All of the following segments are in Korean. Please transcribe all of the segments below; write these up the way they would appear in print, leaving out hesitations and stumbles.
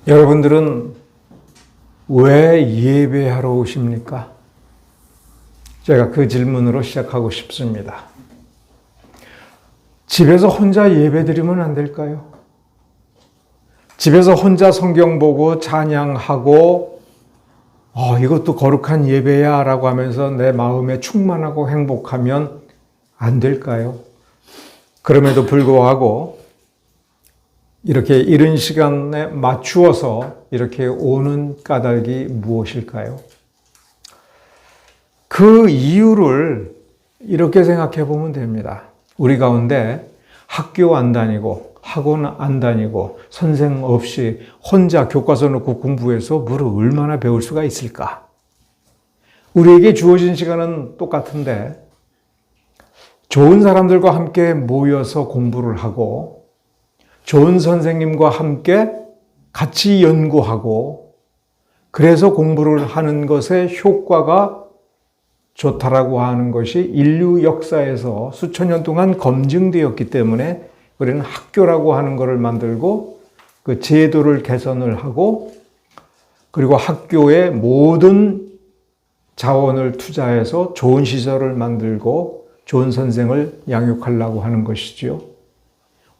여러분들은 왜 예배하러 오십니까? 제가 그 질문으로 시작하고 싶습니다. 집에서 혼자 예배 드리면 안 될까요? 집에서 혼자 성경 보고 찬양하고 이것도 거룩한 예배야 라고 하면서 내 마음에 충만하고 행복하면 안 될까요? 그럼에도 불구하고 이렇게 이른 시간에 맞추어서 이렇게 오는 까닭이 무엇일까요? 그 이유를 이렇게 생각해 보면 됩니다. 우리 가운데 학교 안 다니고 학원 안 다니고 선생 없이 혼자 교과서 놓고 공부해서 뭘 얼마나 배울 수가 있을까? 우리에게 주어진 시간은 똑같은데 좋은 사람들과 함께 모여서 공부를 하고 좋은 선생님과 함께 같이 연구하고 그래서 공부를 하는 것의 효과가 좋다라고 하는 것이 인류 역사에서 수천 년 동안 검증되었기 때문에 우리는 학교라고 하는 것을 만들고 그 제도를 개선을 하고 그리고 학교에 모든 자원을 투자해서 좋은 시설을 만들고 좋은 선생을 양육하려고 하는 것이죠.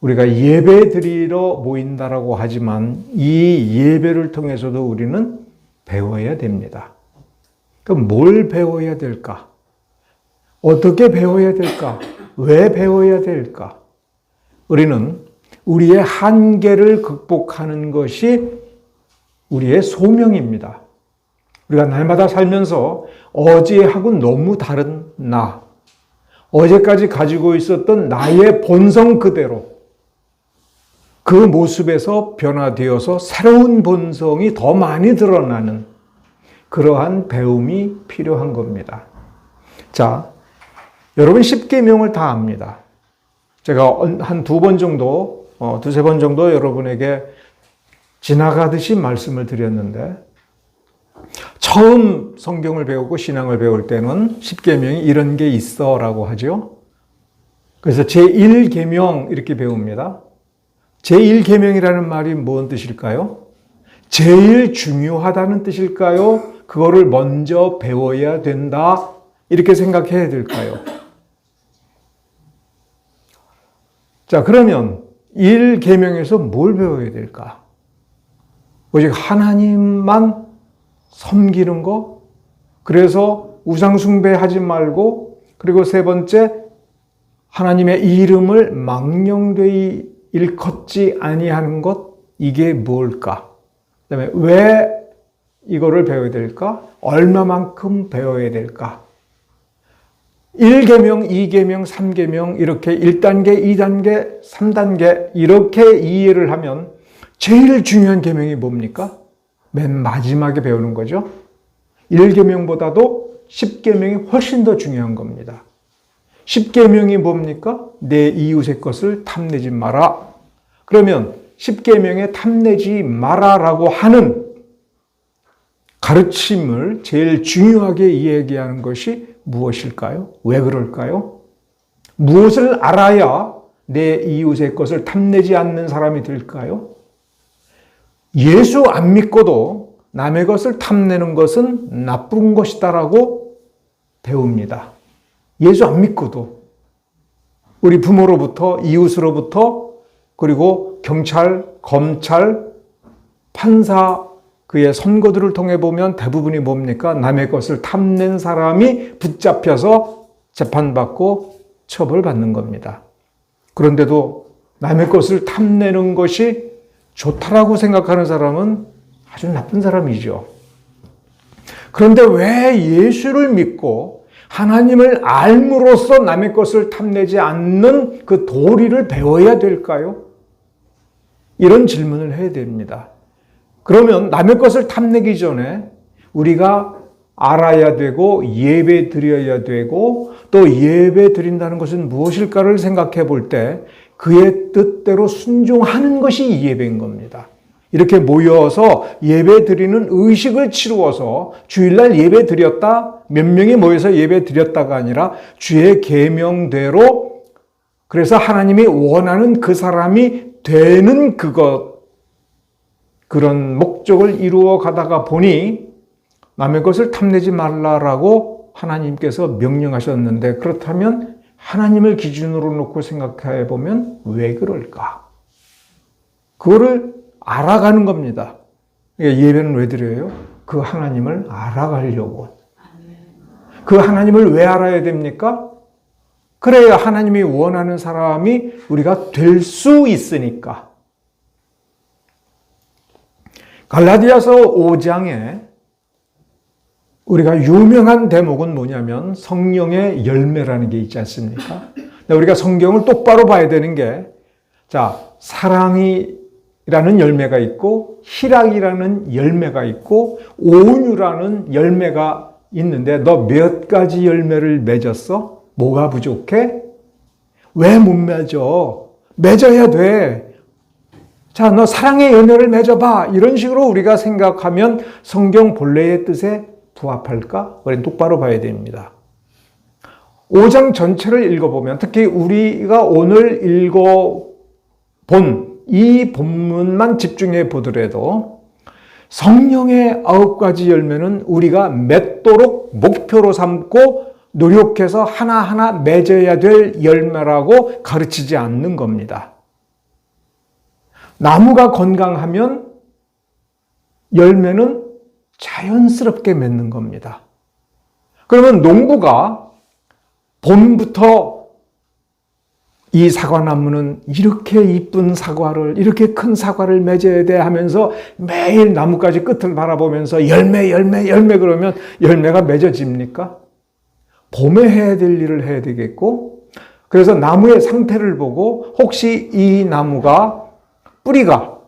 우리가 예배 드리러 모인다라고 하지만 이 예배를 통해서도 우리는 배워야 됩니다. 그럼 뭘 배워야 될까? 어떻게 배워야 될까? 왜 배워야 될까? 우리는 우리의 한계를 극복하는 것이 우리의 소명입니다. 우리가 날마다 살면서 어제하고 너무 다른 나, 어제까지 가지고 있었던 나의 본성 그대로 그 모습에서 변화되어서 새로운 본성이 더 많이 드러나는 그러한 배움이 필요한 겁니다. 자, 여러분 10계명을 다 압니다. 제가 한 두세 번 정도 여러분에게 지나가듯이 말씀을 드렸는데 처음 성경을 배우고 신앙을 배울 때는 10계명이 이런 게 있어 라고 하죠. 그래서 제1계명 이렇게 배웁니다. 제1계명이라는 말이 뭔 뜻일까요? 제일 중요하다는 뜻일까요? 그거를 먼저 배워야 된다 이렇게 생각해야 될까요? 자, 그러면 1계명에서 뭘 배워야 될까? 오직 하나님만 섬기는 거, 그래서 우상숭배하지 말고, 그리고 세 번째, 하나님의 이름을 망령되이 일컫지 아니하는 것, 이게 뭘까? 그 다음에 왜 이거를 배워야 될까? 얼마만큼 배워야 될까? 1계명, 2계명, 3계명 이렇게 1단계, 2단계, 3단계 이렇게 이해를 하면 제일 중요한 계명이 뭡니까? 맨 마지막에 배우는 거죠. 1계명보다도 10계명이 훨씬 더 중요한 겁니다. 10계명이 뭡니까? 내 이웃의 것을 탐내지 마라. 그러면 10계명에 탐내지 마라라고 하는 가르침을 제일 중요하게 이야기하는 것이 무엇일까요? 왜 그럴까요? 무엇을 알아야 내 이웃의 것을 탐내지 않는 사람이 될까요? 예수 안 믿고도 남의 것을 탐내는 것은 나쁜 것이다라고 배웁니다. 예수 안 믿고도 우리 부모로부터 이웃으로부터 그리고 경찰, 검찰, 판사 그의 선거들을 통해 보면 대부분이 뭡니까? 남의 것을 탐낸 사람이 붙잡혀서 재판받고 처벌받는 겁니다. 그런데도 남의 것을 탐내는 것이 좋다라고 생각하는 사람은 아주 나쁜 사람이죠. 그런데 왜 예수를 믿고 하나님을 알므로써 남의 것을 탐내지 않는 그 도리를 배워야 될까요? 이런 질문을 해야 됩니다. 그러면 남의 것을 탐내기 전에 우리가 알아야 되고 예배 드려야 되고 또 예배 드린다는 것은 무엇일까를 생각해 볼 때 그의 뜻대로 순종하는 것이 예배인 겁니다. 이렇게 모여서 예배 드리는 의식을 치루어서 주일날 예배 드렸다, 몇 명이 모여서 예배 드렸다가 아니라 주의 계명대로 그래서 하나님이 원하는 그 사람이 되는 그것 그런 목적을 이루어 가다가 보니 남의 것을 탐내지 말라라고 하나님께서 명령하셨는데, 그렇다면 하나님을 기준으로 놓고 생각해 보면 왜 그럴까? 그거를 알아가는 겁니다. 예배는 왜 드려요? 그 하나님을 알아가려고. 그 하나님을 왜 알아야 됩니까? 그래야 하나님이 원하는 사람이 우리가 될 수 있으니까. 갈라디아서 5장에 우리가 유명한 대목은 뭐냐면 성령의 열매라는 게 있지 않습니까? 우리가 성경을 똑바로 봐야 되는 게, 자, 사랑이라는 열매가 있고 희락이라는 열매가 있고 온유라는 열매가 있는데, 너 몇 가지 열매를 맺었어? 뭐가 부족해? 왜 못 맺어? 맺어야 돼. 자, 너 사랑의 열매를 맺어봐. 이런 식으로 우리가 생각하면 성경 본래의 뜻에 부합할까? 우리는 똑바로 봐야 됩니다. 5장 전체를 읽어보면, 특히 우리가 오늘 읽어본 이 본문만 집중해 보더라도 성령의 9가지 열매는 우리가 맺도록 목표로 삼고 노력해서 하나하나 맺어야 될 열매라고 가르치지 않는 겁니다. 나무가 건강하면 열매는 자연스럽게 맺는 겁니다. 그러면 농부가 봄부터 이 사과나무는 이렇게 이쁜 사과를, 이렇게 큰 사과를 맺어야 돼 하면서 매일 나뭇가지 끝을 바라보면서 열매 그러면 열매가 맺어집니까? 봄에 해야 될 일을 해야 되겠고, 그래서 나무의 상태를 보고 혹시 이 나무가 뿌리가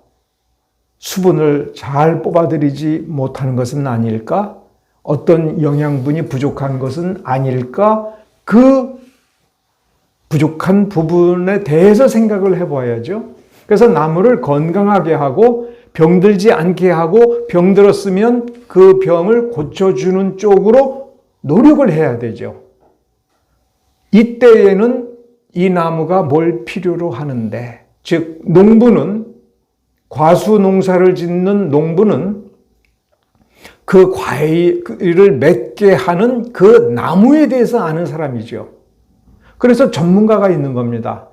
수분을 잘 뽑아들이지 못하는 것은 아닐까? 어떤 영양분이 부족한 것은 아닐까? 그 부족한 부분에 대해서 생각을 해봐야죠. 그래서 나무를 건강하게 하고 병들지 않게 하고 병들었으면 그 병을 고쳐주는 쪽으로 노력을 해야 되죠. 이때에는 이 나무가 뭘 필요로 하는데, 즉 농부는, 과수 농사를 짓는 농부는 그 과일을 맺게 하는 그 나무에 대해서 아는 사람이죠. 그래서 전문가가 있는 겁니다.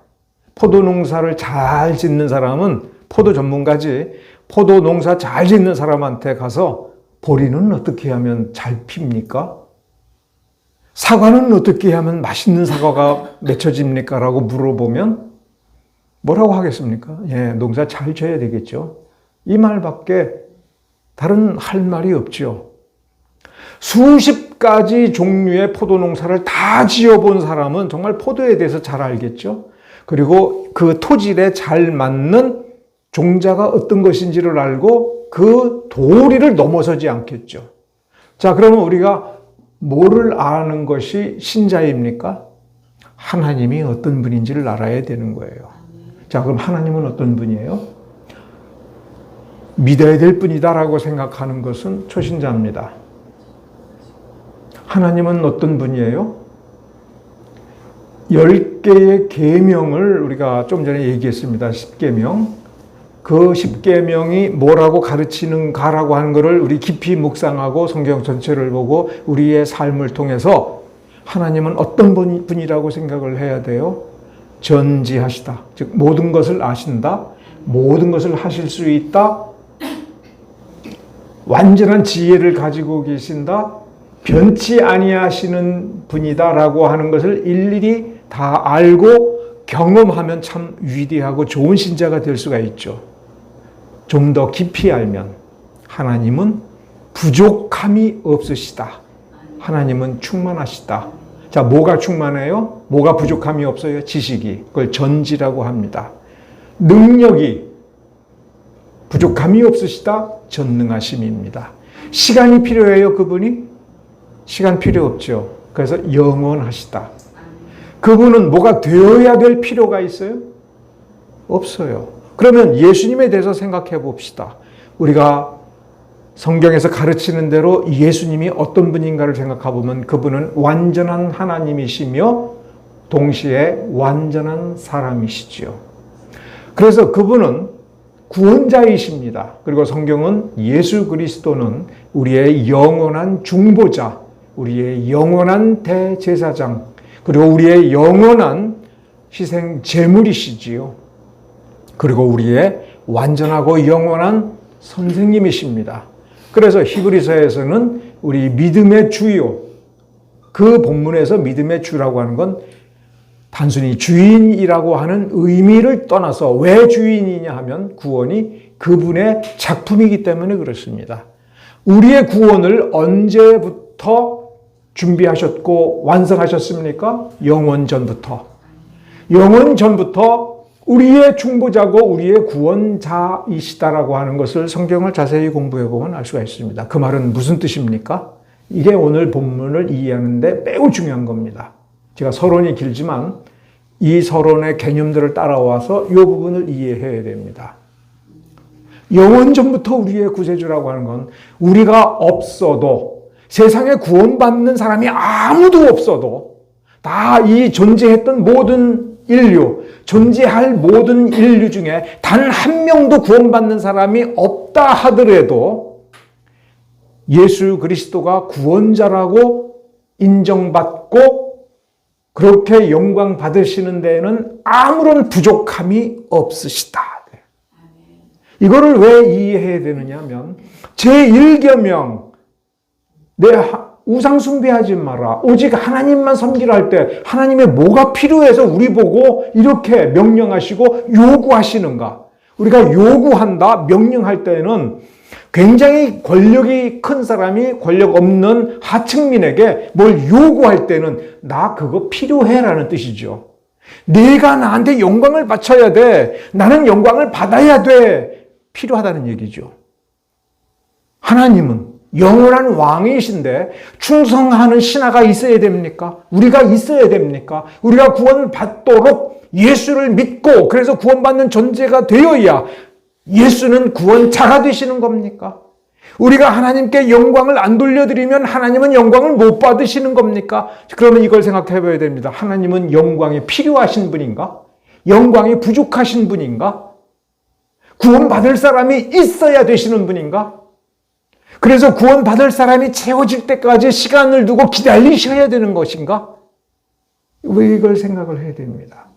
포도 농사를 잘 짓는 사람은 포도 전문가지, 포도 농사 잘 짓는 사람한테 가서 보리는 어떻게 하면 잘 핍니까? 사과는 어떻게 하면 맛있는 사과가 맺혀집니까? 라고 물어보면 뭐라고 하겠습니까? 예, 농사 잘 져야 되겠죠. 이 말밖에 다른 할 말이 없죠. 수십 가지 종류의 포도 농사를 다 지어본 사람은 정말 포도에 대해서 잘 알겠죠. 그리고 그 토질에 잘 맞는 종자가 어떤 것인지를 알고 그 도리를 넘어서지 않겠죠. 자, 그러면 우리가 뭐를 아는 것이 신자입니까? 하나님이 어떤 분인지를 알아야 되는 거예요. 자, 그럼 하나님은 어떤 분이에요? 믿어야 될 분이다라고 생각하는 것은 초신자입니다. 하나님은 어떤 분이에요? 10개의 계명을 우리가 좀 전에 얘기했습니다. 10계명. 그 10계명이 뭐라고 가르치는가라고 하는 것을 우리 깊이 묵상하고 성경 전체를 보고 우리의 삶을 통해서 하나님은 어떤 분이라고 생각을 해야 돼요? 전지하시다. 즉 모든 것을 아신다. 모든 것을 하실 수 있다. 완전한 지혜를 가지고 계신다. 변치 아니하시는 분이다라고 하는 것을 일일이 다 알고 경험하면 참 위대하고 좋은 신자가 될 수가 있죠. 좀 더 깊이 알면 하나님은 부족함이 없으시다. 하나님은 충만하시다. 자, 뭐가 충만해요? 뭐가 부족함이 없어요? 지식이. 그걸 전지라고 합니다. 능력이 부족함이 없으시다. 전능하심입니다. 시간이 필요해요, 그분이? 시간 필요 없죠. 그래서 영원하시다. 그분은 뭐가 되어야 될 필요가 있어요? 없어요. 그러면 예수님에 대해서 생각해 봅시다. 우리가 성경에서 가르치는 대로 예수님이 어떤 분인가를 생각해 보면 그분은 완전한 하나님이시며 동시에 완전한 사람이시지요. 그래서 그분은 구원자이십니다. 그리고 성경은 예수 그리스도는 우리의 영원한 중보자, 우리의 영원한 대제사장, 그리고 우리의 영원한 희생 제물이시지요. 그리고 우리의 완전하고 영원한 선생님이십니다. 그래서 히브리서에서는 우리 믿음의 주요, 그 본문에서 믿음의 주라고 하는 건 단순히 주인이라고 하는 의미를 떠나서 왜 주인이냐 하면 구원이 그분의 작품이기 때문에 그렇습니다. 우리의 구원을 언제부터 준비하셨고 완성하셨습니까? 영원 전부터. 영원 전부터 우리의 중보자고 우리의 구원자이시다라고 하는 것을 성경을 자세히 공부해 보면 알 수가 있습니다. 그 말은 무슨 뜻입니까? 이게 오늘 본문을 이해하는데 매우 중요한 겁니다. 제가 서론이 길지만 이 서론의 개념들을 따라와서 이 부분을 이해해야 됩니다. 영원 전부터 우리의 구세주라고 하는 건 우리가 없어도 세상에 구원받는 사람이 아무도 없어도 다 이 존재했던 모든 인류, 존재할 모든 인류 중에 단 한 명도 구원받는 사람이 없다 하더라도 예수 그리스도가 구원자라고 인정받고 그렇게 영광 받으시는 데에는 아무런 부족함이 없으시다. 이거를 왜 이해해야 되느냐 하면 제1계명 내 우상 숭배하지 마라. 오직 하나님만 섬기라 할 때 하나님의 뭐가 필요해서 우리 보고 이렇게 명령하시고 요구하시는가? 우리가 요구한다, 명령할 때는 굉장히 권력이 큰 사람이 권력 없는 하층민에게 뭘 요구할 때는 나 그거 필요해라는 뜻이죠. 네가 나한테 영광을 바쳐야 돼. 나는 영광을 받아야 돼. 필요하다는 얘기죠. 하나님은 영원한 왕이신데 충성하는 신하가 있어야 됩니까? 우리가 있어야 됩니까? 우리가 구원받도록 예수를 믿고 그래서 구원받는 존재가 되어야 예수는 구원자가 되시는 겁니까? 우리가 하나님께 영광을 안 돌려드리면 하나님은 영광을 못 받으시는 겁니까? 그러면 이걸 생각해 봐야 됩니다. 하나님은 영광이 필요하신 분인가? 영광이 부족하신 분인가? 구원받을 사람이 있어야 되시는 분인가? 그래서 구원받을 사람이 채워질 때까지 시간을 두고 기다리셔야 되는 것인가? 왜 이걸 생각을 해야 됩니다.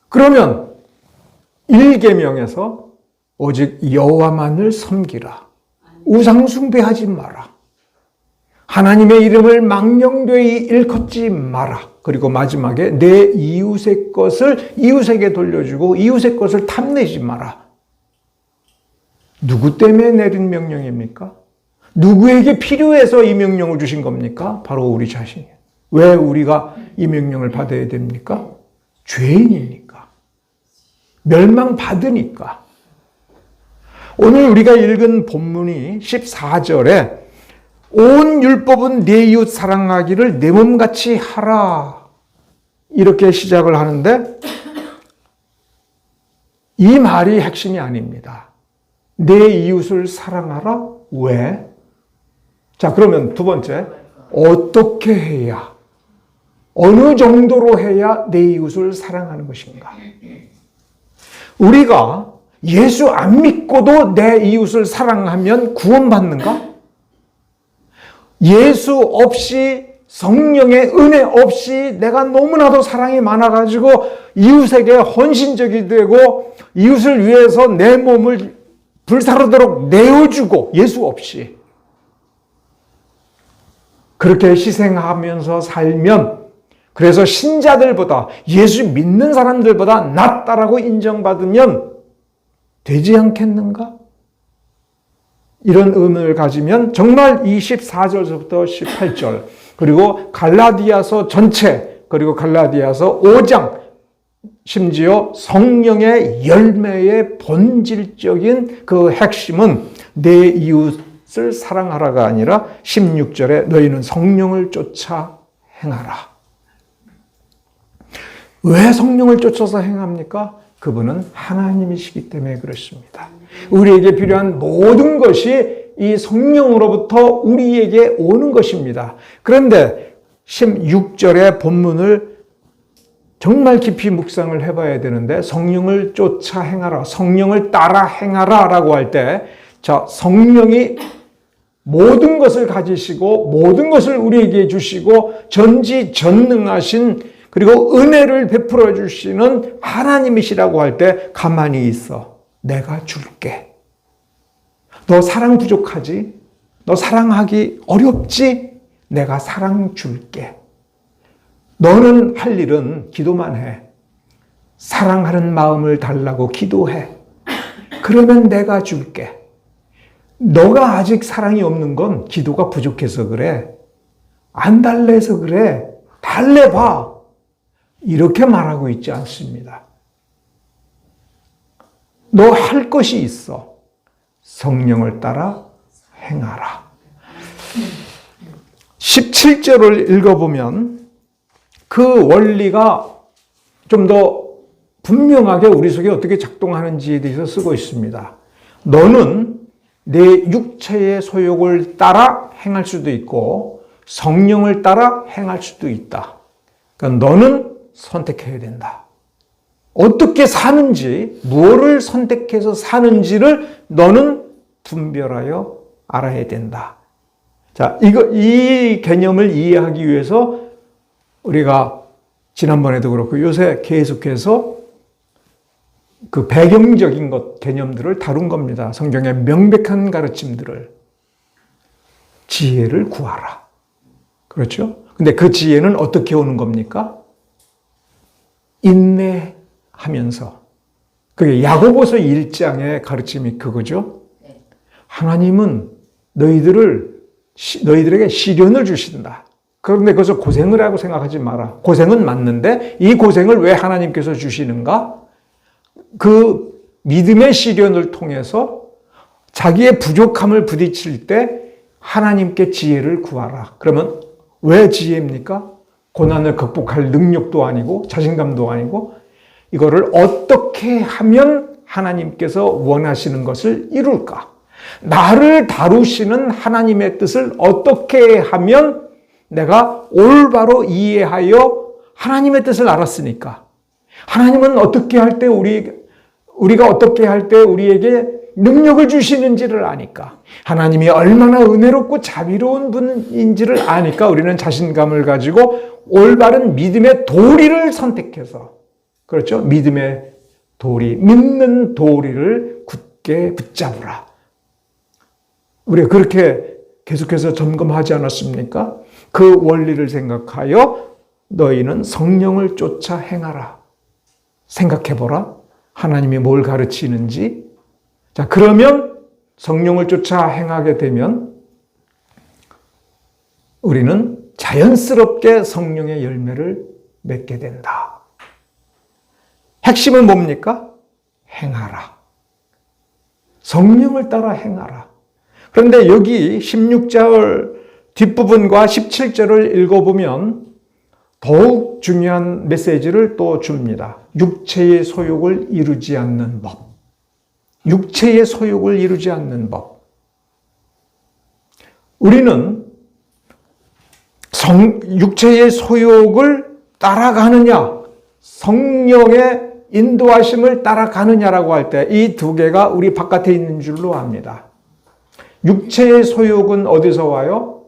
그러면 1계명에서 오직 여호와만을 섬기라. 우상 숭배하지 마라. 하나님의 이름을 망령되이 일컫지 마라. 그리고 마지막에 내 이웃의 것을 이웃에게 돌려주고 이웃의 것을 탐내지 마라. 누구 때문에 내린 명령입니까? 누구에게 필요해서 이 명령을 주신 겁니까? 바로 우리 자신이에요. 왜 우리가 이 명령을 받아야 됩니까? 죄인이니까. 멸망받으니까. 오늘 우리가 읽은 본문이 14절에 온 율법은 내 이웃 사랑하기를 내 몸같이 하라. 이렇게 시작을 하는데 이 말이 핵심이 아닙니다. 내 이웃을 사랑하라? 왜? 자, 그러면 두 번째, 어떻게 해야, 어느 정도로 해야 내 이웃을 사랑하는 것인가? 우리가 예수 안 믿고도 내 이웃을 사랑하면 구원받는가? 예수 없이 성령의 은혜 없이 내가 너무나도 사랑이 많아가지고 이웃에게 헌신적이 되고 이웃을 위해서 내 몸을 불사르도록 내어주고 예수 없이 그렇게 희생하면서 살면 그래서 신자들보다 예수 믿는 사람들보다 낫다라고 인정받으면 되지 않겠는가? 이런 의문을 가지면 정말 이 14절부터 18절 그리고 갈라디아서 전체 그리고 갈라디아서 5장 심지어 성령의 열매의 본질적인 그 핵심은 내 이웃을 사랑하라가 아니라 16절에 너희는 성령을 쫓아 행하라. 왜 성령을 쫓아서 행합니까? 그분은 하나님이시기 때문에 그렇습니다. 우리에게 필요한 모든 것이 이 성령으로부터 우리에게 오는 것입니다. 그런데 16절의 본문을 정말 깊이 묵상을 해봐야 되는데 성령을 쫓아 행하라, 성령을 따라 행하라 라고 할 때 자, 성령이 모든 것을 가지시고 모든 것을 우리에게 주시고 전지전능하신 그리고 은혜를 베풀어 주시는 하나님이시라고 할 때 가만히 있어. 내가 줄게. 너 사랑 부족하지? 너 사랑하기 어렵지? 내가 사랑 줄게. 너는 할 일은 기도만 해. 사랑하는 마음을 달라고 기도해. 그러면 내가 줄게. 너가 아직 사랑이 없는 건 기도가 부족해서 그래. 안 달래서 그래. 달래봐. 이렇게 말하고 있지 않습니다. 너 할 것이 있어. 성령을 따라 행하라. 17절을 읽어보면 그 원리가 좀 더 분명하게 우리 속에 어떻게 작동하는지에 대해서 쓰고 있습니다. 너는 내 육체의 소욕을 따라 행할 수도 있고 성령을 따라 행할 수도 있다. 그러니까 너는 선택해야 된다. 어떻게 사는지, 무엇을 선택해서 사는지를 너는 분별하여 알아야 된다. 자, 이 개념을 이해하기 위해서 우리가 지난번에도 그렇고 요새 계속해서 그 배경적인 개념들을 다룬 겁니다. 성경의 명백한 가르침들을. 지혜를 구하라. 그렇죠? 근데 그 지혜는 어떻게 오는 겁니까? 인내하면서. 그게 야고보서 1장의 가르침이 그거죠. 하나님은 너희들에게 시련을 주신다. 그런데 그것을 고생을 하고 생각하지 마라. 고생은 맞는데 이 고생을 왜 하나님께서 주시는가? 그 믿음의 시련을 통해서 자기의 부족함을 부딪힐 때 하나님께 지혜를 구하라. 그러면 왜 지혜입니까? 고난을 극복할 능력도 아니고 자신감도 아니고 이거를 어떻게 하면 하나님께서 원하시는 것을 이룰까? 나를 다루시는 하나님의 뜻을 어떻게 하면 내가 올바로 이해하여 하나님의 뜻을 알았으니까. 하나님은 어떻게 할 때 우리가 어떻게 할 때 우리에게 능력을 주시는지를 아니까. 하나님이 얼마나 은혜롭고 자비로운 분인지를 아니까 우리는 자신감을 가지고 올바른 믿음의 도리를 선택해서, 그렇죠? 믿음의 도리, 믿는 도리를 굳게 붙잡으라. 우리가 그렇게 계속해서 점검하지 않았습니까? 그 원리를 생각하여 너희는 성령을 쫓아 행하라. 생각해보라. 하나님이 뭘 가르치는지. 자, 그러면 성령을 쫓아 행하게 되면 우리는 자연스럽게 성령의 열매를 맺게 된다. 핵심은 뭡니까? 행하라. 성령을 따라 행하라. 그런데 여기 16절 뒷부분과 17절을 읽어보면 더욱 중요한 메시지를 또 줍니다. 육체의 소욕을 이루지 않는 법. 육체의 소욕을 이루지 않는 법. 우리는 육체의 소욕을 따라가느냐, 성령의 인도하심을 따라가느냐라고 할 때 이 두 개가 우리 바깥에 있는 줄로 압니다. 육체의 소욕은 어디서 와요?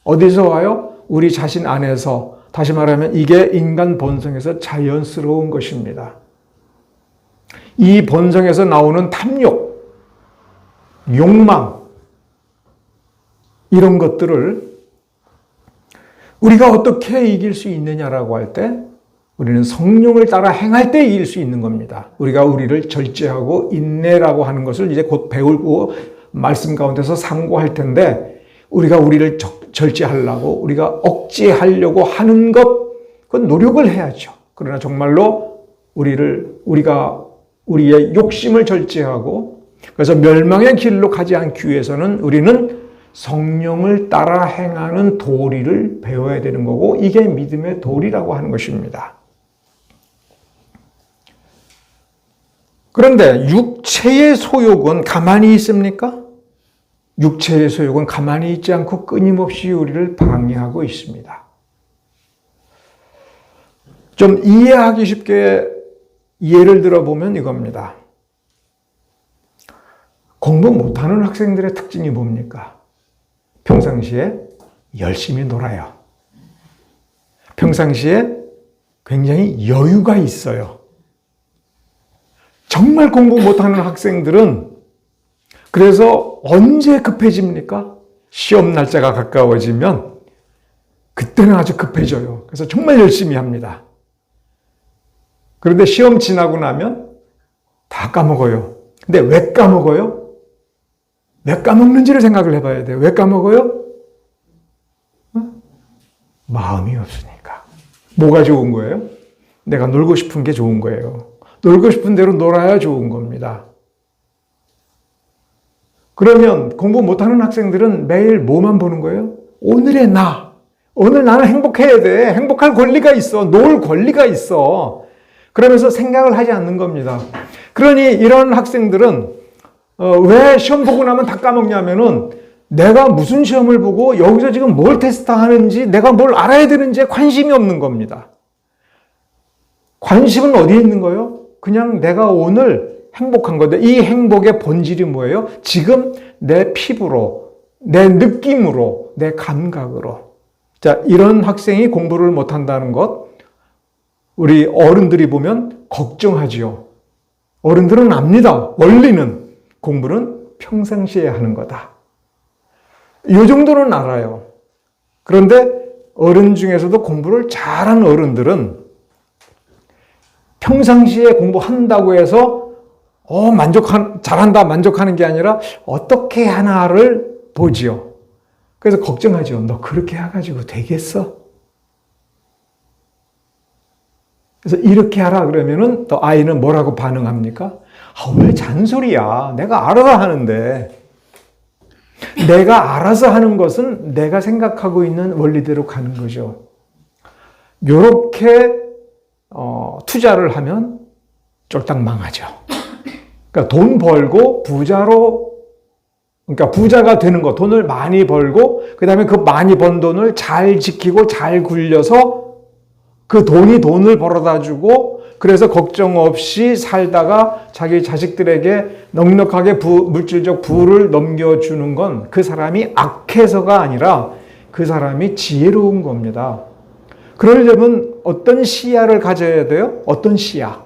어디서 와요? 우리 자신 안에서. 다시 말하면 이게 인간 본성에서 자연스러운 것입니다. 이 본성에서 나오는 탐욕, 욕망, 이런 것들을 우리가 어떻게 이길 수 있느냐라고 할 때 우리는 성령을 따라 행할 때 이길 수 있는 겁니다. 우리가 우리를 절제하고 인내라고 하는 것을 이제 곧 배우고 말씀 가운데서 상고할 텐데 우리가 우리를 절제하려고 우리가 억제하려고 하는 것, 그건 노력을 해야죠. 그러나 정말로 우리가 우리의 욕심을 절제하고 그래서 멸망의 길로 가지 않기 위해서는 우리는 성령을 따라 행하는 도리를 배워야 되는 거고 이게 믿음의 도리라고 하는 것입니다. 그런데 육체의 소욕은 가만히 있습니까? 육체의 소욕은 가만히 있지 않고 끊임없이 우리를 방해하고 있습니다. 좀 이해하기 쉽게 예를 들어보면 이겁니다. 공부 못하는 학생들의 특징이 뭡니까? 평상시에 열심히 놀아요. 평상시에 굉장히 여유가 있어요. 정말 공부 못하는 학생들은 그래서 언제 급해집니까? 시험 날짜가 가까워지면 그때는 아주 급해져요. 그래서 정말 열심히 합니다. 그런데 시험 지나고 나면 다 까먹어요. 근데 왜 까먹어요? 왜 까먹는지를 생각을 해봐야 돼요. 왜 까먹어요? 마음이 없으니까. 뭐가 좋은 거예요? 내가 놀고 싶은 게 좋은 거예요. 놀고 싶은 대로 놀아야 좋은 겁니다. 그러면 공부 못하는 학생들은 매일 뭐만 보는 거예요? 오늘의 나. 오늘 나는 행복해야 돼. 행복할 권리가 있어. 놀 권리가 있어. 그러면서 생각을 하지 않는 겁니다. 그러니 이런 학생들은 왜 시험 보고 나면 다 까먹냐면은 내가 무슨 시험을 보고 여기서 지금 뭘 테스트하는지 내가 뭘 알아야 되는지에 관심이 없는 겁니다. 관심은 어디에 있는 거예요? 그냥 내가 오늘 행복한 건데 이 행복의 본질이 뭐예요? 지금 내 피부로, 내 느낌으로, 내 감각으로. 자, 이런 학생이 공부를 못한다는 것 우리 어른들이 보면 걱정하지요. 어른들은 압니다. 원리는 공부는 평상시에 하는 거다. 이 정도는 알아요. 그런데 어른 중에서도 공부를 잘하는 어른들은 평상시에 공부한다고 해서 잘한다 만족하는 게 아니라 어떻게 하나를 보지요. 그래서 걱정하죠. 너 그렇게 해가지고 되겠어? 그래서 이렇게 하라 그러면은 또 아이는 뭐라고 반응합니까? 왜 잔소리야. 내가 알아서 하는데. 내가 알아서 하는 것은 내가 생각하고 있는 원리대로 가는 거죠. 이렇게 투자를 하면 쫄딱 망하죠. 그러니까 돈 벌고 그러니까 부자가 되는 거, 돈을 많이 벌고 그 다음에 그 많이 번 돈을 잘 지키고 잘 굴려서 그 돈을 벌어다 주고 그래서 걱정 없이 살다가 자기 자식들에게 넉넉하게 물질적 부를 넘겨주는 건 그 사람이 악해서가 아니라 그 사람이 지혜로운 겁니다. 그러려면 어떤 시야를 가져야 돼요? 어떤 시야?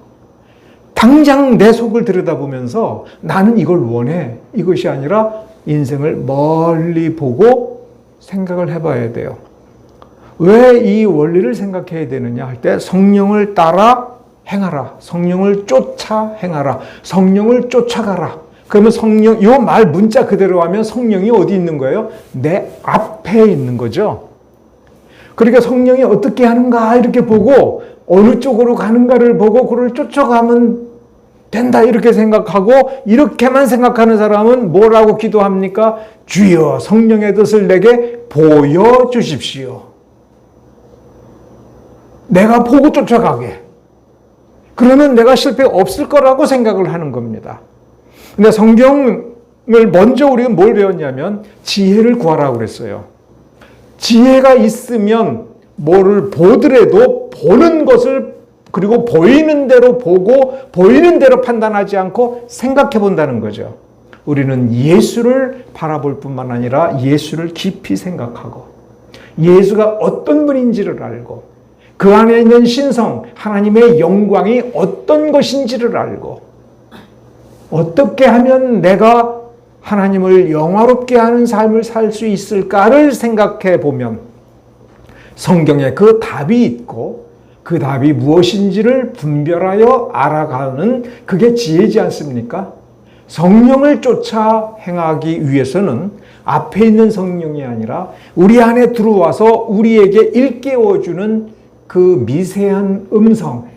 당장 내 속을 들여다보면서 나는 이걸 원해. 이것이 아니라 인생을 멀리 보고 생각을 해봐야 돼요. 왜 이 원리를 생각해야 되느냐 할 때 성령을 따라 행하라. 성령을 쫓아 행하라. 성령을 쫓아가라. 그러면 성령, 이 말 문자 그대로 하면 성령이 어디 있는 거예요? 내 앞에 있는 거죠. 그러니까 성령이 어떻게 하는가 이렇게 보고 어느 쪽으로 가는가를 보고 그걸 쫓아가면 된다 이렇게 생각하고 이렇게만 생각하는 사람은 뭐라고 기도합니까? 주여 성령의 뜻을 내게 보여주십시오. 내가 보고 쫓아가게. 그러면 내가 실패 없을 거라고 생각을 하는 겁니다. 근데 성경을 먼저 우리가 뭘 배웠냐면 지혜를 구하라고 그랬어요. 지혜가 있으면 뭐를 보더라도 보는 것을 그리고 보이는 대로 보고 보이는 대로 판단하지 않고 생각해 본다는 거죠. 우리는 예수를 바라볼 뿐만 아니라 예수를 깊이 생각하고 예수가 어떤 분인지를 알고 그 안에 있는 신성, 하나님의 영광이 어떤 것인지를 알고 어떻게 하면 내가 하나님을 영화롭게 하는 삶을 살 수 있을까를 생각해 보면 성경에 그 답이 있고 그 답이 무엇인지를 분별하여 알아가는 그게 지혜지 않습니까? 성령을 쫓아 행하기 위해서는 앞에 있는 성령이 아니라 우리 안에 들어와서 우리에게 일깨워주는 그 미세한 음성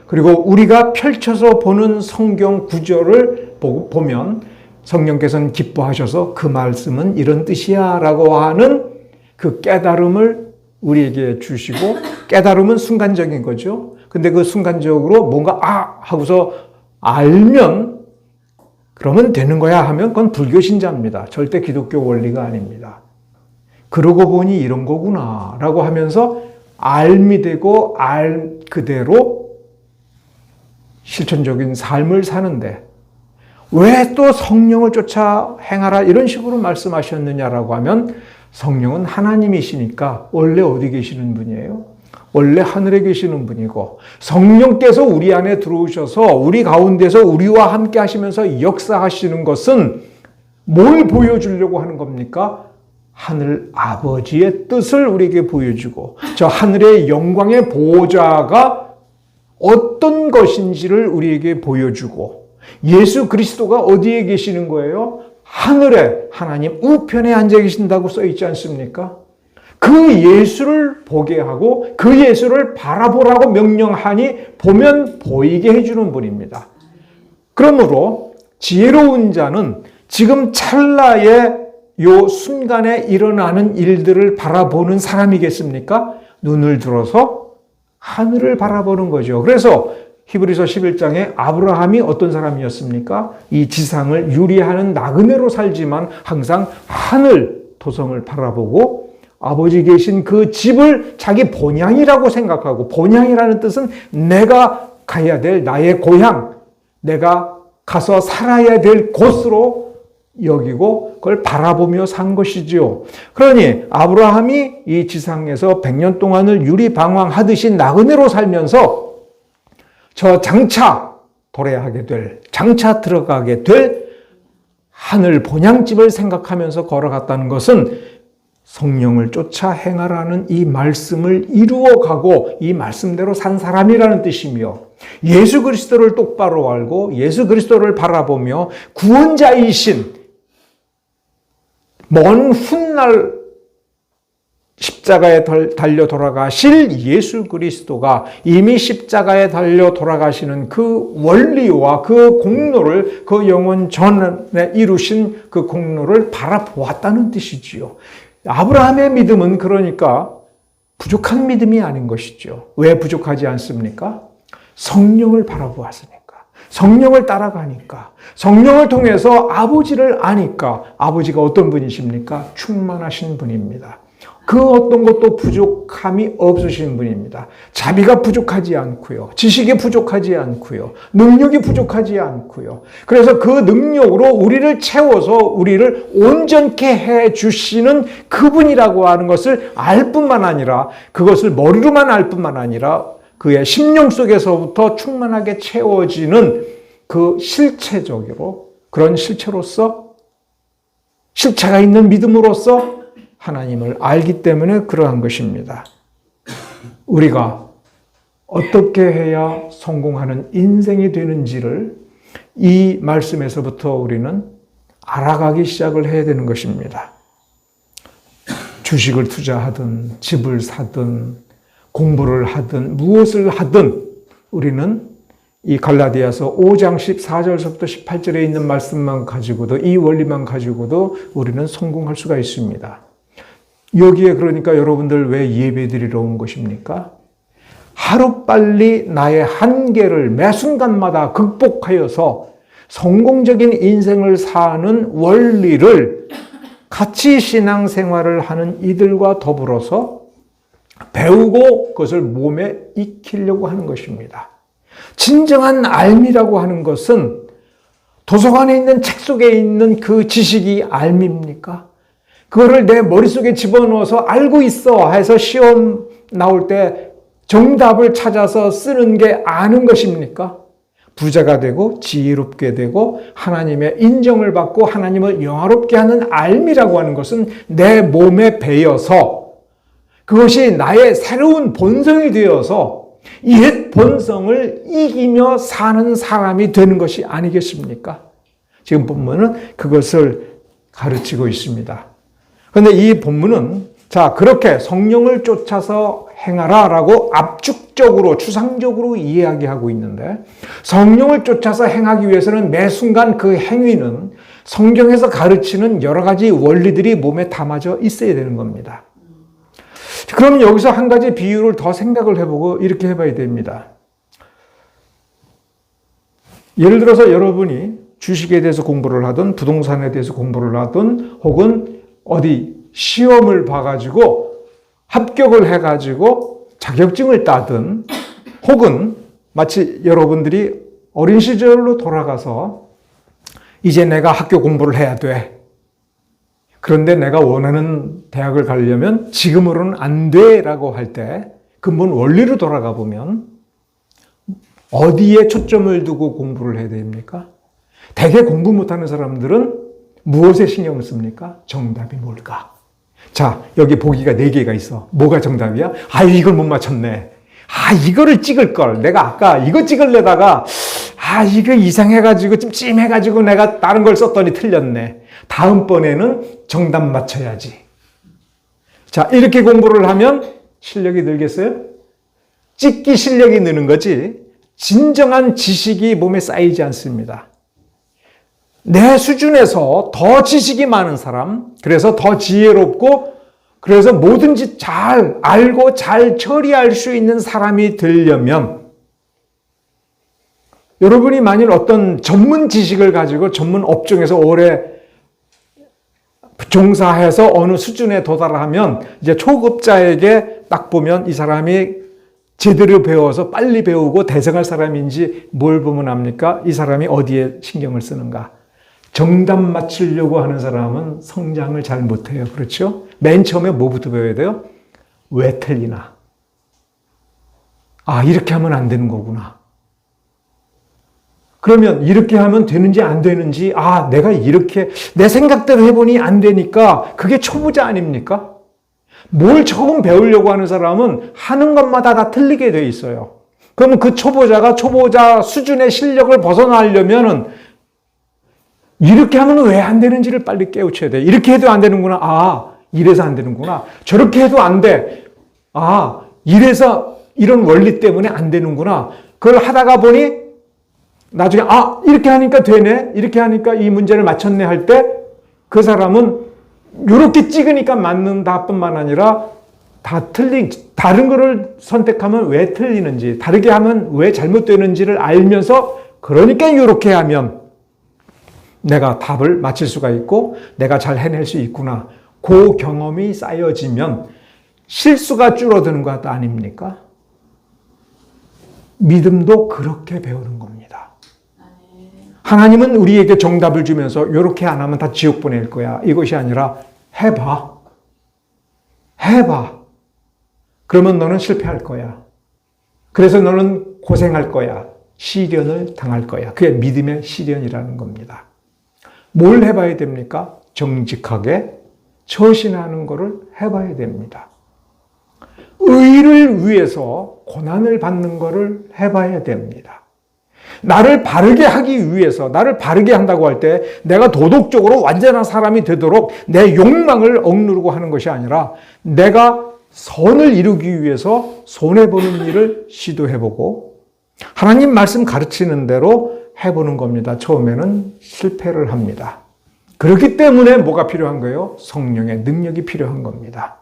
그리고 우리가 펼쳐서 보는 성경 구절을 보면 성령께서는 기뻐하셔서 그 말씀은 이런 뜻이야 라고 하는 그 깨달음을 우리에게 주시고 깨달음은 순간적인 거죠. 근데 그 순간적으로 뭔가 하고서 알면 그러면 되는 거야 하면 그건 불교 신자입니다. 절대 기독교 원리가 아닙니다. 그러고 보니 이런 거구나 라고 하면서 알미 되고 그대로 실천적인 삶을 사는데 왜 또 성령을 쫓아 행하라 이런 식으로 말씀하셨느냐라고 하면 성령은 하나님이시니까 원래 어디 계시는 분이에요? 원래 하늘에 계시는 분이고 성령께서 우리 안에 들어오셔서 우리 가운데서 우리와 함께 하시면서 역사하시는 것은 뭘 보여주려고 하는 겁니까? 하늘 아버지의 뜻을 우리에게 보여주고 저 하늘의 영광의 보좌가 어떤 것인지를 우리에게 보여주고 예수 그리스도가 어디에 계시는 거예요? 하늘에 하나님 우편에 앉아 계신다고 써 있지 않습니까? 그 예수를 보게 하고 그 예수를 바라보라고 명령하니 보면 보이게 해주는 분입니다. 그러므로 지혜로운 자는 지금 찰나의 요 순간에 일어나는 일들을 바라보는 사람이겠습니까? 눈을 들어서 하늘을 바라보는 거죠. 그래서 히브리서 11장에 아브라함이 어떤 사람이었습니까? 이 지상을 유리하는 나그네로 살지만 항상 하늘 도성을 바라보고 아버지 계신 그 집을 자기 본향이라고 생각하고 본향이라는 뜻은 내가 가야 될 나의 고향, 내가 가서 살아야 될 곳으로 여기고 그걸 바라보며 산 것이지요. 그러니 아브라함이 이 지상에서 100년 동안을 유리방황하듯이 나그네로 살면서 저 장차 도래하게 될, 장차 들어가게 될 하늘 본향집을 생각하면서 걸어갔다는 것은 성령을 쫓아 행하라는 이 말씀을 이루어가고 이 말씀대로 산 사람이라는 뜻이며 예수 그리스도를 똑바로 알고 예수 그리스도를 바라보며 구원자이신 먼 훗날 십자가에 달려 돌아가실 예수 그리스도가 이미 십자가에 달려 돌아가시는 그 원리와 그 공로를 그 영원 전에 이루신 그 공로를 바라보았다는 뜻이지요. 아브라함의 믿음은 그러니까 부족한 믿음이 아닌 것이죠. 왜 부족하지 않습니까? 성령을 바라보았으니까. 성령을 따라가니까. 성령을 통해서 아버지를 아니까. 아버지가 어떤 분이십니까? 충만하신 분입니다. 그 어떤 것도 부족함이 없으신 분입니다. 자비가 부족하지 않고요. 지식이 부족하지 않고요. 능력이 부족하지 않고요. 그래서 그 능력으로 우리를 채워서 우리를 온전케 해 주시는 그분이라고 하는 것을 알 뿐만 아니라 그것을 머리로만 알 뿐만 아니라 그의 심령 속에서부터 충만하게 채워지는 그 실체적으로 그런 실체로서 실체가 있는 믿음으로써 하나님을 알기 때문에 그러한 것입니다. 우리가 어떻게 해야 성공하는 인생이 되는지를 이 말씀에서부터 우리는 알아가기 시작을 해야 되는 것입니다. 주식을 투자하든 집을 사든 공부를 하든 무엇을 하든 우리는 이 갈라디아서 5장 14절부터 18절에 있는 말씀만 가지고도 이 원리만 가지고도 우리는 성공할 수가 있습니다. 여기에 그러니까 여러분들 왜 예배드리러 온 것입니까? 하루빨리 나의 한계를 매 순간마다 극복하여서 성공적인 인생을 사는 원리를 같이 신앙생활을 하는 이들과 더불어서 배우고 그것을 몸에 익히려고 하는 것입니다. 진정한 알미라고 하는 것은 도서관에 있는 책 속에 있는 그 지식이 알미입니까? 그거를 내 머릿속에 집어넣어서 알고 있어 해서 시험 나올 때 정답을 찾아서 쓰는 게 아는 것입니까? 부자가 되고 지혜롭게 되고 하나님의 인정을 받고 하나님을 영화롭게 하는 알미라고 하는 것은 내 몸에 배여서 그것이 나의 새로운 본성이 되어서 옛 본성을 이기며 사는 사람이 되는 것이 아니겠습니까? 지금 본문은 그것을 가르치고 있습니다. 그런데 이 본문은 자 그렇게 성령을 쫓아서 행하라라고 압축적으로 추상적으로 이야기하고 있는데 성령을 쫓아서 행하기 위해서는 매 순간 그 행위는 성경에서 가르치는 여러 가지 원리들이 몸에 담아져 있어야 되는 겁니다. 그럼 여기서 한 가지 비유를 더 생각을 해보고 이렇게 해봐야 됩니다. 예를 들어서 여러분이 주식에 대해서 공부를 하든 부동산에 대해서 공부를 하든 혹은 어디 시험을 봐가지고 합격을 해가지고 자격증을 따든 혹은 마치 여러분들이 어린 시절로 돌아가서 이제 내가 학교 공부를 해야 돼. 그런데 내가 원하는 대학을 가려면 지금으로는 안 돼라고 할 때 근본 원리로 돌아가 보면 어디에 초점을 두고 공부를 해야 됩니까? 대개 공부 못하는 사람들은 무엇에 신경을 씁니까? 정답이 뭘까? 자, 여기 보기가 4개가 있어. 뭐가 정답이야? 아, 이걸 못 맞췄네. 아, 이거를 찍을 걸. 내가 아까 이거 찍으려다가 아, 이거 이상해가지고 찜찜해가지고 내가 다른 걸 썼더니 틀렸네. 다음번에는 정답 맞춰야지. 자, 이렇게 공부를 하면 실력이 늘겠어요? 찍기 실력이 느는 거지 진정한 지식이 몸에 쌓이지 않습니다. 내 수준에서 더 지식이 많은 사람, 그래서 더 지혜롭고 그래서 뭐든지 잘 알고 잘 처리할 수 있는 사람이 되려면 여러분이 만일 어떤 전문 지식을 가지고 전문 업종에서 오래 종사해서 어느 수준에 도달하면 이제 초급자에게 딱 보면 이 사람이 제대로 배워서 빨리 배우고 대성할 사람인지 뭘 보면 압니까? 이 사람이 어디에 신경을 쓰는가? 정답 맞추려고 하는 사람은 성장을 잘 못해요. 그렇죠? 맨 처음에 뭐부터 배워야 돼요? 왜 틀리나? 아, 이렇게 하면 안 되는 거구나. 그러면 이렇게 하면 되는지 안 되는지, 아, 내가 이렇게 내 생각대로 해보니 안 되니까 그게 초보자 아닙니까? 뭘 처음 배우려고 하는 사람은 하는 것마다 다 틀리게 돼 있어요. 그러면 그 초보자가 초보자 수준의 실력을 벗어나려면은 이렇게 하면 왜 안 되는지를 빨리 깨우쳐야 돼. 이렇게 해도 안 되는구나. 아, 이래서 안 되는구나. 저렇게 해도 안 돼. 아, 이래서 이런 원리 때문에 안 되는구나. 그걸 하다가 보니 나중에 아, 이렇게 하니까 되네. 이렇게 하니까 이 문제를 맞췄네 할 때 그 사람은 이렇게 찍으니까 맞는다 뿐만 아니라 다른 거를 선택하면 왜 틀리는지, 다르게 하면 왜 잘못되는지를 알면서 그러니까 이렇게 하면 내가 답을 맞힐 수가 있고 내가 잘 해낼 수 있구나. 그 경험이 쌓여지면 실수가 줄어드는 것 아닙니까? 믿음도 그렇게 배우는 겁니다. 하나님은 우리에게 정답을 주면서 이렇게 안 하면 다 지옥 보낼 거야. 이것이 아니라 해봐. 해봐. 그러면 너는 실패할 거야. 그래서 너는 고생할 거야. 시련을 당할 거야. 그게 믿음의 시련이라는 겁니다. 뭘 해봐야 됩니까? 정직하게 처신하는 것을 해봐야 됩니다. 의를 위해서 고난을 받는 것을 해봐야 됩니다. 나를 바르게 하기 위해서, 나를 바르게 한다고 할 때 내가 도덕적으로 완전한 사람이 되도록 내 욕망을 억누르고 하는 것이 아니라 내가 선을 이루기 위해서 손해보는 일을 시도해보고 하나님 말씀 가르치는 대로 해보는 겁니다. 처음에는 실패를 합니다. 그렇기 때문에 뭐가 필요한 거예요? 성령의 능력이 필요한 겁니다.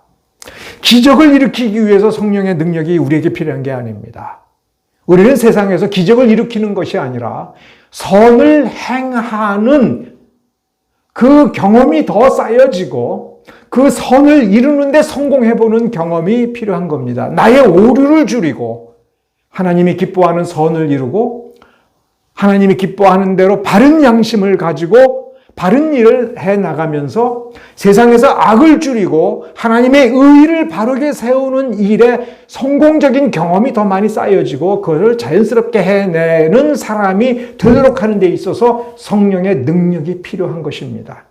기적을 일으키기 위해서 성령의 능력이 우리에게 필요한 게 아닙니다. 우리는 세상에서 기적을 일으키는 것이 아니라 선을 행하는 그 경험이 더 쌓여지고 그 선을 이루는데 성공해보는 경험이 필요한 겁니다. 나의 오류를 줄이고 하나님이 기뻐하는 선을 이루고 하나님이 기뻐하는 대로 바른 양심을 가지고 바른 일을 해나가면서 세상에서 악을 줄이고 하나님의 의를 바르게 세우는 일에 성공적인 경험이 더 많이 쌓여지고 그것을 자연스럽게 해내는 사람이 되도록 하는 데 있어서 성령의 능력이 필요한 것입니다.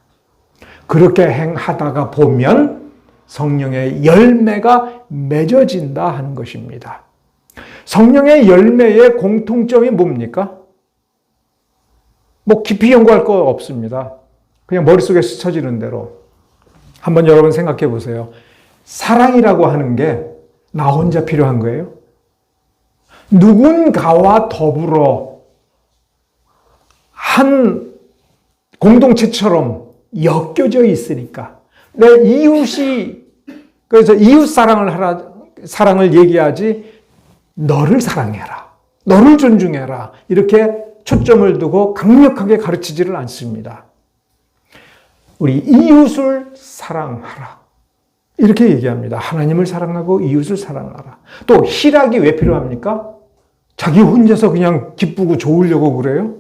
그렇게 행하다가 보면 성령의 열매가 맺어진다 하는 것입니다. 성령의 열매의 공통점이 뭡니까? 뭐 깊이 연구할 거 없습니다. 그냥 머릿속에 스쳐지는 대로. 한번 여러분 생각해 보세요. 사랑이라고 하는 게 나 혼자 필요한 거예요? 누군가와 더불어 한 공동체처럼 엮여져 있으니까. 내 이웃이, 그래서 이웃 사랑을 얘기하지, 너를 사랑해라. 너를 존중해라. 이렇게 초점을 두고 강력하게 가르치지를 않습니다. 우리 이웃을 사랑하라. 이렇게 얘기합니다. 하나님을 사랑하고 이웃을 사랑하라. 또 희락이 왜 필요합니까? 자기 혼자서 그냥 기쁘고 좋으려고 그래요?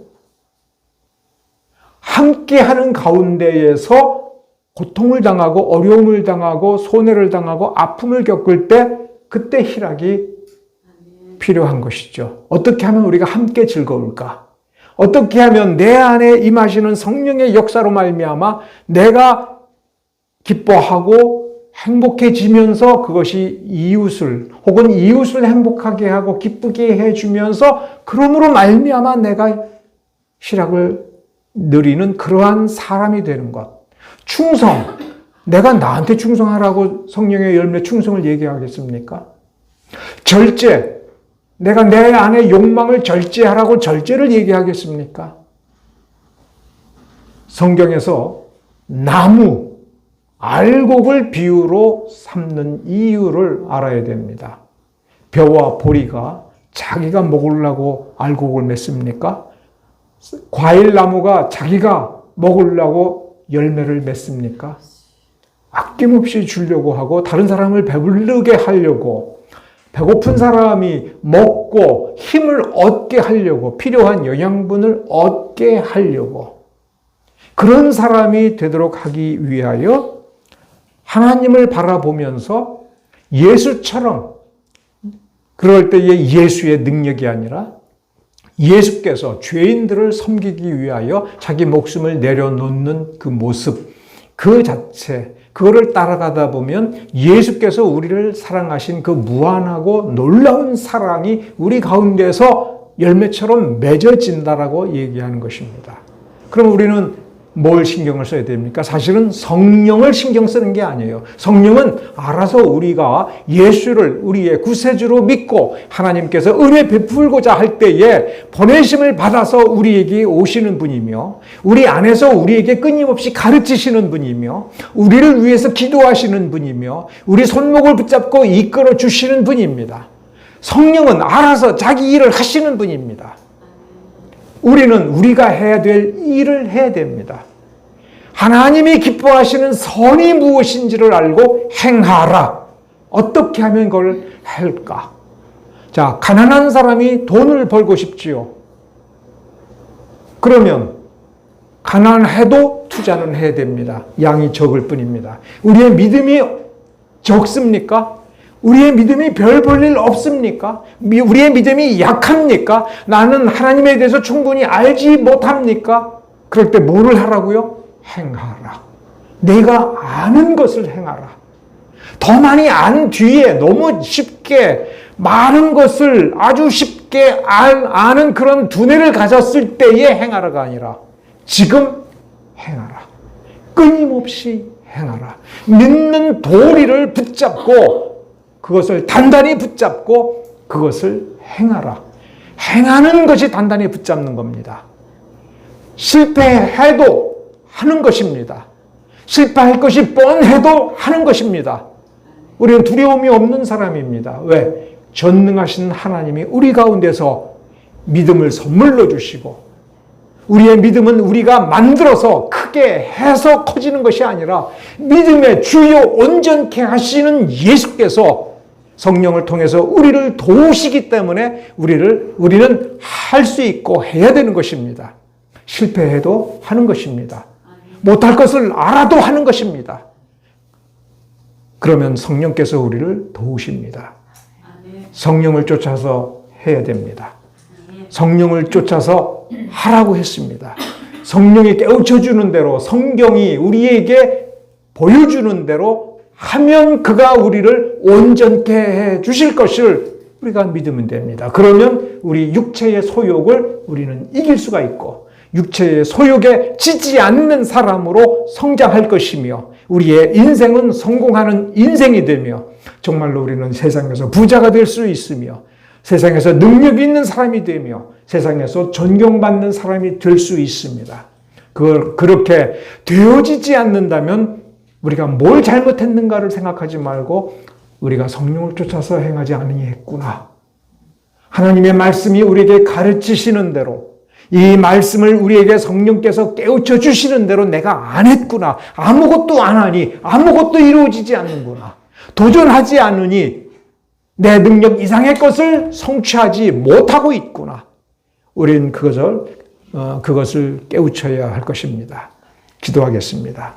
함께 하는 가운데에서 고통을 당하고 어려움을 당하고 손해를 당하고 아픔을 겪을 때 그때 희락이 필요한 것이죠. 어떻게 하면 우리가 함께 즐거울까? 어떻게 하면 내 안에 임하시는 성령의 역사로 말미암아 내가 기뻐하고 행복해지면서 그것이 이웃을 혹은 이웃을 행복하게 하고 기쁘게 해주면서 그러므로 말미암아 내가 희락을 누리는 그러한 사람이 되는 것. 충성. 내가 나한테 충성하라고 성령의 열매 충성을 얘기하겠습니까? 절제. 내가 내 안의 욕망을 절제하라고 절제를 얘기하겠습니까? 성경에서 나무, 알곡을 비유로 삼는 이유를 알아야 됩니다. 벼와 보리가 자기가 먹으려고 알곡을 맺습니까? 과일나무가 자기가 먹으려고 열매를 맺습니까? 아낌없이 주려고 하고 다른 사람을 배부르게 하려고 배고픈 사람이 먹고 힘을 얻게 하려고 필요한 영양분을 얻게 하려고 그런 사람이 되도록 하기 위하여 하나님을 바라보면서 예수처럼 그럴 때의 예수의 능력이 아니라 예수께서 죄인들을 섬기기 위하여 자기 목숨을 내려놓는 그 모습, 그 자체, 그거를 따라가다 보면 예수께서 우리를 사랑하신 그 무한하고 놀라운 사랑이 우리 가운데서 열매처럼 맺어진다라고 얘기하는 것입니다. 그럼 우리는 뭘 신경을 써야 됩니까? 사실은 성령을 신경 쓰는 게 아니에요. 성령은 알아서 우리가 예수를 우리의 구세주로 믿고 하나님께서 은혜 베풀고자 할 때에 보내심을 받아서 우리에게 오시는 분이며 우리 안에서 우리에게 끊임없이 가르치시는 분이며 우리를 위해서 기도하시는 분이며 우리 손목을 붙잡고 이끌어 주시는 분입니다. 성령은 알아서 자기 일을 하시는 분입니다. 우리는 우리가 해야 될 일을 해야 됩니다. 하나님이 기뻐하시는 선이 무엇인지를 알고 행하라. 어떻게 하면 그걸 할까? 자, 가난한 사람이 돈을 벌고 싶지요. 그러면 가난해도 투자는 해야 됩니다. 양이 적을 뿐입니다. 우리의 믿음이 적습니까? 우리의 믿음이 별 볼 일 없습니까? 우리의 믿음이 약합니까? 나는 하나님에 대해서 충분히 알지 못합니까? 그럴 때 뭐를 하라고요? 행하라. 내가 아는 것을 행하라. 더 많이 안 뒤에 너무 쉽게 많은 것을 아주 쉽게 아는 그런 두뇌를 가졌을 때에 행하라가 아니라 지금 행하라. 끊임없이 행하라. 믿는 도리를 붙잡고 그것을 단단히 붙잡고 그것을 행하라. 행하는 것이 단단히 붙잡는 겁니다. 실패해도 하는 것입니다. 실패할 것이 뻔해도 하는 것입니다. 우리는 두려움이 없는 사람입니다. 왜? 전능하신 하나님이 우리 가운데서 믿음을 선물로 주시고 우리의 믿음은 우리가 만들어서 크게 해서 커지는 것이 아니라 믿음의 주요 온전케 하시는 예수께서 성령을 통해서 우리를 도우시기 때문에 우리는 할 수 있고 해야 되는 것입니다. 실패해도 하는 것입니다. 못할 것을 알아도 하는 것입니다. 그러면 성령께서 우리를 도우십니다. 성령을 쫓아서 해야 됩니다. 성령을 쫓아서 하라고 했습니다. 성령이 깨우쳐주는 대로 성경이 우리에게 보여주는 대로 하면 그가 우리를 온전케 해 주실 것을 우리가 믿으면 됩니다. 그러면 우리 육체의 소욕을 우리는 이길 수가 있고 육체의 소욕에 지지 않는 사람으로 성장할 것이며 우리의 인생은 성공하는 인생이 되며 정말로 우리는 세상에서 부자가 될 수 있으며 세상에서 능력 있는 사람이 되며 세상에서 존경받는 사람이 될 수 있습니다. 그렇게 되어지지 않는다면 우리가 뭘 잘못했는가를 생각하지 말고 우리가 성령을 쫓아서 행하지 아니했구나. 하나님의 말씀이 우리에게 가르치시는 대로 이 말씀을 우리에게 성령께서 깨우쳐 주시는 대로 내가 안 했구나. 아무것도 안 하니 아무것도 이루어지지 않는구나. 도전하지 않으니 내 능력 이상의 것을 성취하지 못하고 있구나. 우리는 그것을 깨우쳐야 할 것입니다. 기도하겠습니다.